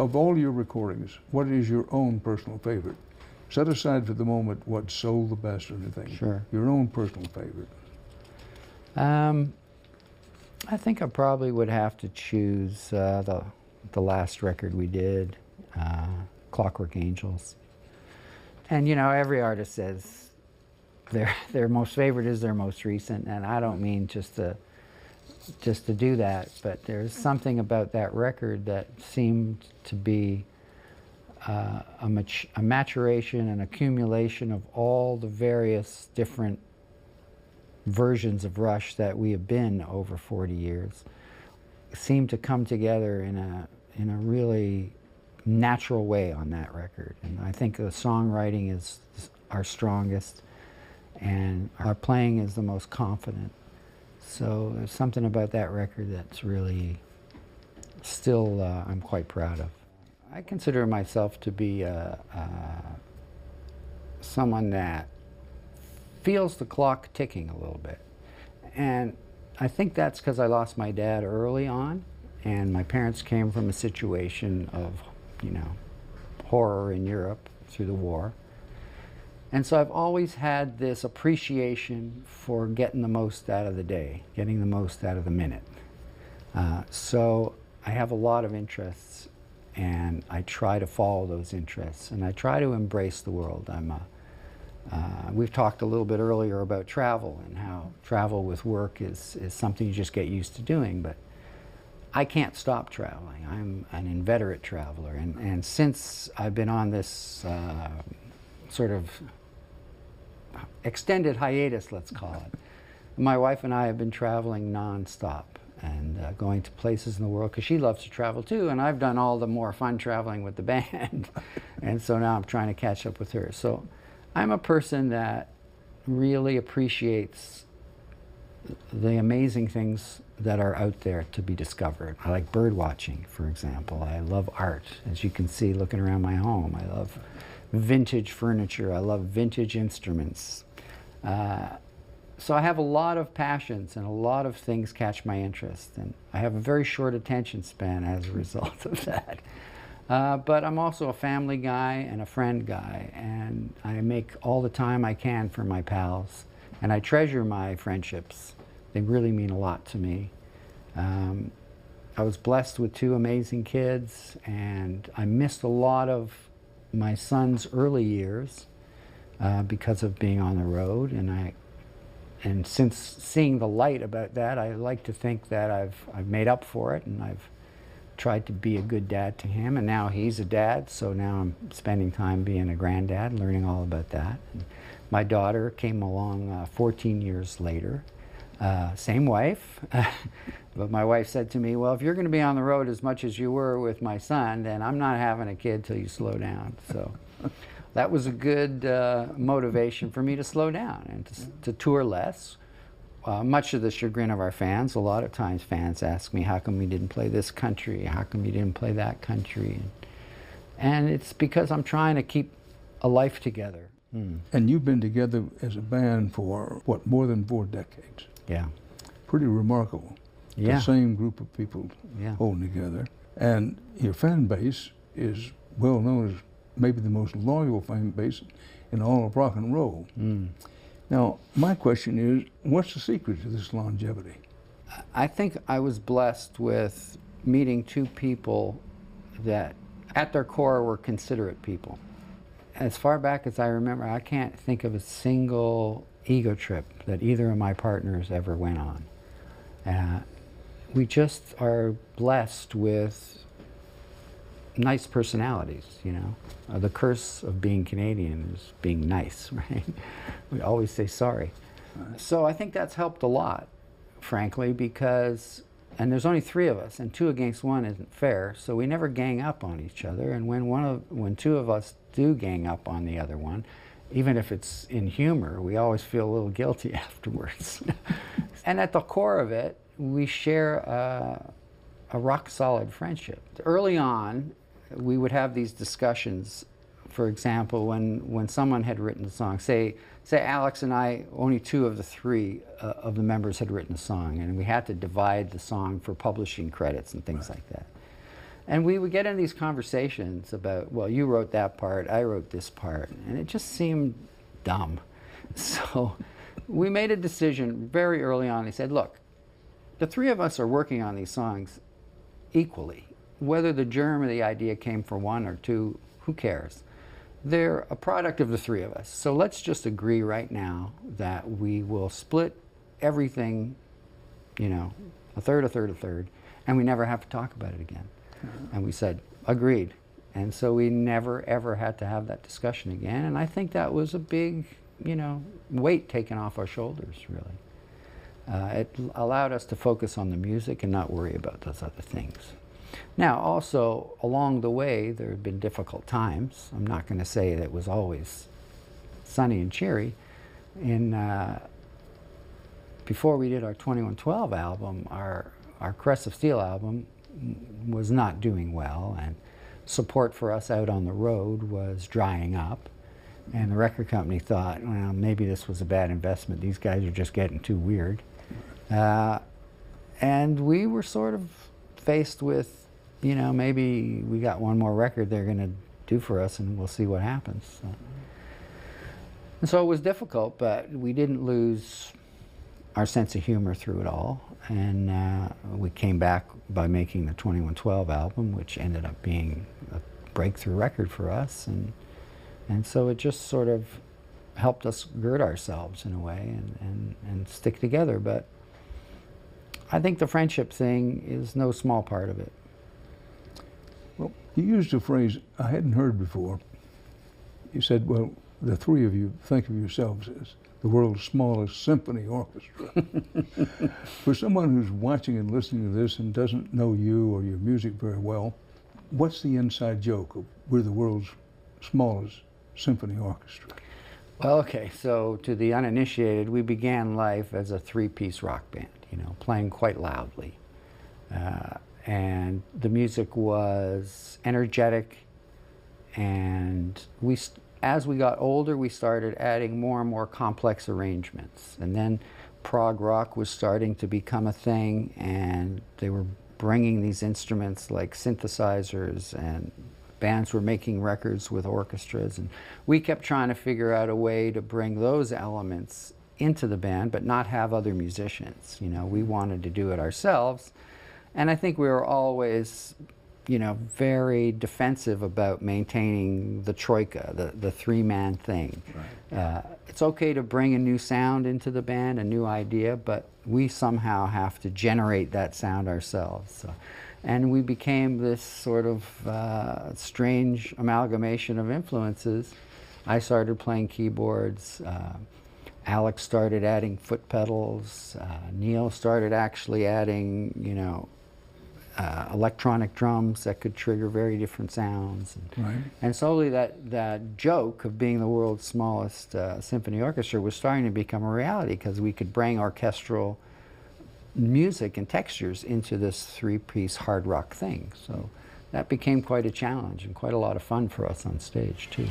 Of all your recordings, what is your own personal favorite? Set aside for the moment what sold the best or anything. Sure. Your own personal favorite. I think I probably would have to choose the last record we did, Clockwork Angels. And you know, every artist says their most favorite is their most recent, and I don't mean just to do that, but there's something about that record that seemed to be a maturation and accumulation of all the various different versions of Rush that we have been over 40 years. Seemed to come together in a really natural way on that record. And I think the songwriting is our strongest and our playing is the most confident. So there's something about that record that's really still I'm quite proud of. I consider myself to be someone that feels the clock ticking a little bit. And I think that's because I lost my dad early on, and my parents came from a situation of, you know, horror in Europe through the war. And so I've always had this appreciation for getting the most out of the day, getting the most out of the minute. So I have a lot of interests, and I try to follow those interests, and I try to embrace the world. We've talked a little bit earlier about travel and how travel with work is something you just get used to doing, but I can't stop traveling. I'm an inveterate traveler, and since I've been on this sort of extended hiatus, let's call it, my wife and I have been traveling non-stop and going to places in the world, because she loves to travel too, and I've done all the more fun traveling with the band. And so now I'm trying to catch up with her. So I'm a person that really appreciates the amazing things that are out there to be discovered. I like bird watching, for example. I love art, as you can see looking around my home. I love vintage furniture. I love vintage instruments. So I have a lot of passions, and a lot of things catch my interest, and I have a very short attention span as a result of that. But I'm also a family guy and a friend guy, and I make all the time I can for my pals, and I treasure my friendships. They really mean a lot to me. I was blessed with two amazing kids, and I missed a lot of my son's early years because of being on the road, and since seeing the light about that, I like to think that I've made up for it, and I've tried to be a good dad to him, and now he's a dad, so now I'm spending time being a granddad, learning all about that. And my daughter came along 14 years later. Same wife, but my wife said to me, well, if you're going to be on the road as much as you were with my son, then I'm not having a kid till you slow down. So that was a good motivation for me to slow down and to tour less. Much to the chagrin of our fans. A lot of times fans ask me, how come we didn't play this country? How come you didn't play that country? And it's because I'm trying to keep a life together. And you've been together as a band for, what, more than 4 decades? Yeah. Pretty remarkable. Yeah. The same group of people holding together. And your fan base is well known as maybe the most loyal fan base in all of rock and roll. Now, my question is, what's the secret to this longevity? I think I was blessed with meeting two people that, at their core, were considerate people. As far back as I remember, I can't think of a single ego trip that either of my partners ever went on. We just are blessed with nice personalities, you know. The curse of being Canadian is being nice, right? We always say sorry. So I think that's helped a lot, frankly, because, and there's only 3 of us, and 2 against 1 isn't fair, so we never gang up on each other, and when 2 of us do gang up on the other one, even if it's in humor, we always feel a little guilty afterwards. And at the core of it, we share a rock-solid friendship. Early on, we would have these discussions. For example, when someone had written a song, say Alex and I, only 2 of the 3 of the members had written a song, and we had to divide the song for publishing credits and things like that. And we would get in these conversations about, well, you wrote that part, I wrote this part, and it just seemed dumb. So we made a decision very early on. He said, look, the three of us are working on these songs equally. Whether the germ of the idea came from one or two, who cares? They're a product of the three of us. So let's just agree right now that we will split everything, you know, a third, a third, a third, and we never have to talk about it again. And we said, agreed. And so we never, ever had to have that discussion again. And I think that was a big, you know, weight taken off our shoulders, really. It allowed us to focus on the music and not worry about those other things. Now, also, along the way, there have been difficult times. I'm not going to say that it was always sunny and cheery. Before we did our 2112 album, our Crest of Steel album was not doing well, and support for us out on the road was drying up. And the record company thought, well, maybe this was a bad investment. These guys are just getting too weird. And we were sort of faced with, you know, maybe we got one more record they're going to do for us and we'll see what happens. So. And so it was difficult, but we didn't lose our sense of humor through it all. And we came back by making the 2112 album, which ended up being a breakthrough record for us. And so it just sort of helped us gird ourselves in a way and stick together. But I think the friendship thing is no small part of it. Well, you used a phrase I hadn't heard before. You said, well, the three of you think of yourselves as the world's smallest symphony orchestra. For someone who's watching and listening to this and doesn't know you or your music very well, what's the inside joke of we're the world's smallest symphony orchestra? Well, okay, so to the uninitiated, we began life as a three-piece rock band, you know, playing quite loudly. And the music was energetic, and as we got older, we started adding more and more complex arrangements. And then prog rock was starting to become a thing, and they were bringing these instruments like synthesizers, and bands were making records with orchestras. And we kept trying to figure out a way to bring those elements into the band, but not have other musicians. You know, we wanted to do it ourselves. And I think we were always, you know, very defensive about maintaining the troika, the three-man thing. Right. It's okay to bring a new sound into the band, a new idea, but we somehow have to generate that sound ourselves. So, and we became this sort of strange amalgamation of influences. I started playing keyboards. Alex started adding foot pedals. Neil started actually adding, you know, electronic drums that could trigger very different sounds. And slowly that joke of being the world's smallest symphony orchestra was starting to become a reality, because we could bring orchestral music and textures into this three-piece hard rock thing. So that became quite a challenge and quite a lot of fun for us on stage too.